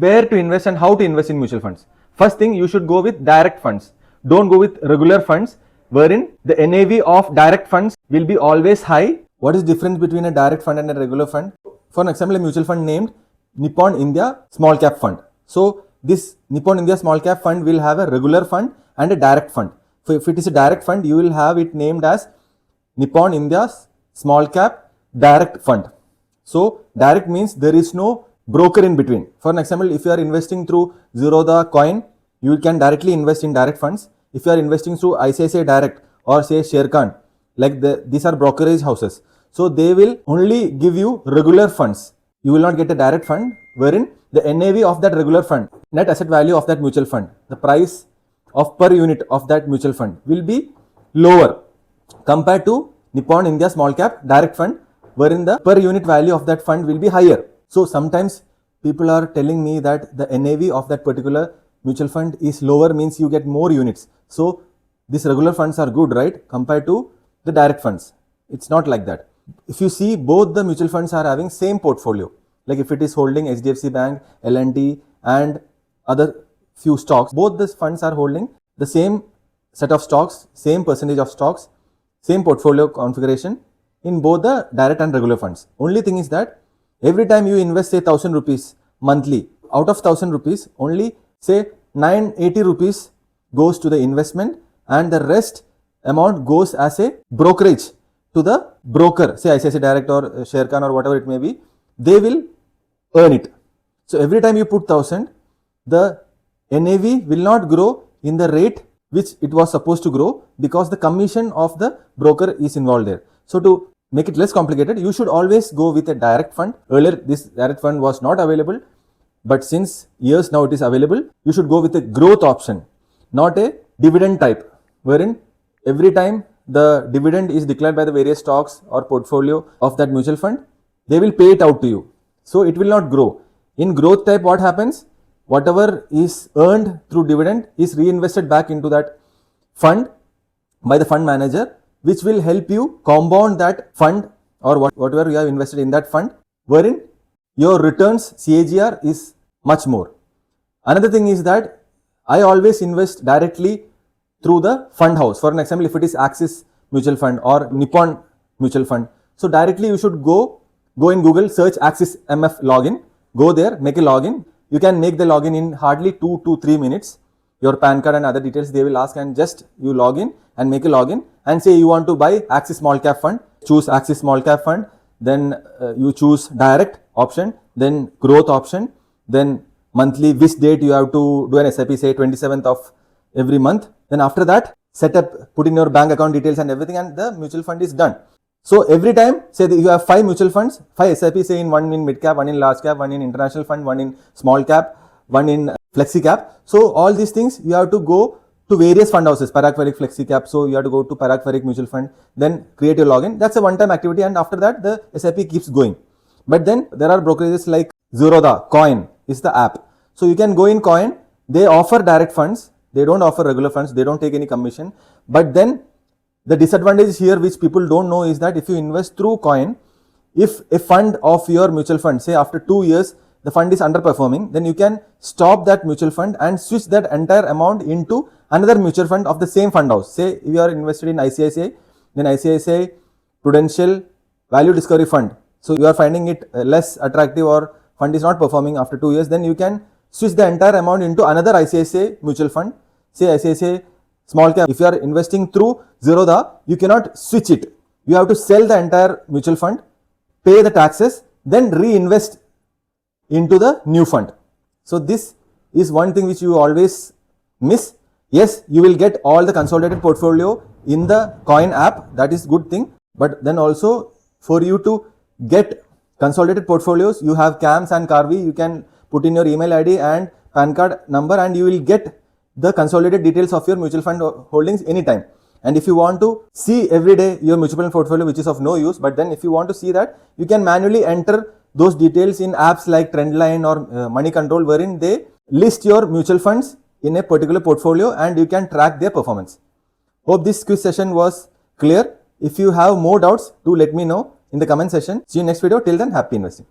where to invest and how to invest in mutual funds. First thing, you should go with direct funds. Don't go with regular funds, wherein the NAV of direct funds will be always high. What is difference between a direct fund and a regular fund? For example, a mutual fund named Nippon India Small Cap Fund. So this Nippon India Small Cap Fund will have a regular fund and a direct fund. So if it is a direct fund, you will have it named as Nippon India Small Cap Direct Fund. So direct means there is no broker in between. For example, if you are investing through Zerodha coin, you can directly invest in direct funds. If you are investing through ICICI Direct or say Sharekhan, like these are brokerage houses. So they will only give you regular funds. You will not get a direct fund wherein the NAV of that regular fund, net asset value of that mutual fund, the price of per unit of that mutual fund will be lower compared to Nippon India Small Cap Direct Fund, wherein the per unit value of that fund will be higher. So sometimes people are telling me that the NAV of that particular mutual fund is lower, means you get more units. So these regular funds are good, right, compared to the direct funds. It's not like that. If you see, both the mutual funds are having same portfolio. Like if it is holding HDFC Bank, L&T and other few stocks, both these funds are holding the same set of stocks, same percentage of stocks, same portfolio configuration in both the direct and regular funds. Only thing is that every time you invest say 1000 rupees monthly, out of 1000 rupees, only say 980 rupees goes to the investment and the rest amount goes as a brokerage to the broker, say ICICI Direct or Sharekhan or whatever it may be. They will earn it. So every time you put 1000, the NAV will not grow in the rate which it was supposed to grow, because the commission of the broker is involved there. So to make it less complicated, you should always go with a direct fund. Earlier this direct fund was not available, but since years now it is available. You should go with a growth option, not a dividend type, wherein every time the dividend is declared by the various stocks or portfolio of that mutual fund, they will pay it out to you. So it will not grow. In growth type, what happens? Whatever is earned through dividend is reinvested back into that fund by the fund manager, which will help you compound that fund or whatever you have invested in that fund, wherein your returns CAGR is much more. Another thing is that I always invest directly through the fund house. For an example, if it is Axis Mutual Fund or Nippon Mutual Fund, so directly you should go in Google, search Axis MF login, go there, make a login. You can make the login in hardly 2 to 3 minutes. Your PAN card and other details they will ask, and just you log in and make a login and say you want to buy Axis Small Cap Fund. Choose Axis Small Cap Fund, then you choose direct option, then growth option, then monthly which date you have to do an SIP, say 27th of every month. Then after that, set up, put in your bank account details and everything, and the mutual fund is done. So every time, say that you have 5 mutual funds, 5 SIPs, say one in mid cap, one in large cap, one in international fund, one in small cap, one in flexi cap. So all these things you have to go to various fund houses, Parag Parikh Flexi Cap. So you have to go to Parag Parikh Mutual Fund, then create your login. That's a one-time activity, and after that the SIP keeps going. But then there are brokerages like Zerodha Coin is the app. So you can go in Coin. They offer direct funds. They don't offer regular funds. They don't take any commission. But then the disadvantage here, which people don't know, is that if you invest through Coin, if a fund of your mutual fund, say after 2 years, the fund is underperforming, then you can stop that mutual fund and switch that entire amount into another mutual fund of the same fund house. Say if you are invested in ICICI, then ICICI Prudential Value Discovery Fund. So you are finding it less attractive, or fund is not performing after 2 years, then you can switch the entire amount into another ICICI mutual fund, say ICICI Small Cap. If you are investing through Zerodha, you cannot switch it. You have to sell the entire mutual fund, pay the taxes, then reinvest into the new fund. So this is one thing which you always miss. Yes, you will get all the consolidated portfolio in the Coin app. That is good thing. But then also for you to get consolidated portfolios, you have CAMS and Carvi. You can put in your email ID and PAN card number, and you will get the consolidated details of your mutual fund holdings anytime. And if you want to see every day your mutual fund portfolio, which is of no use, but then if you want to see that, you can manually enter those details in apps like Trendline or Money Control, wherein they list your mutual funds in a particular portfolio and you can track their performance. Hope this quiz session was clear. If you have more doubts, do let me know in the comment section. See you next video. Till then, happy investing.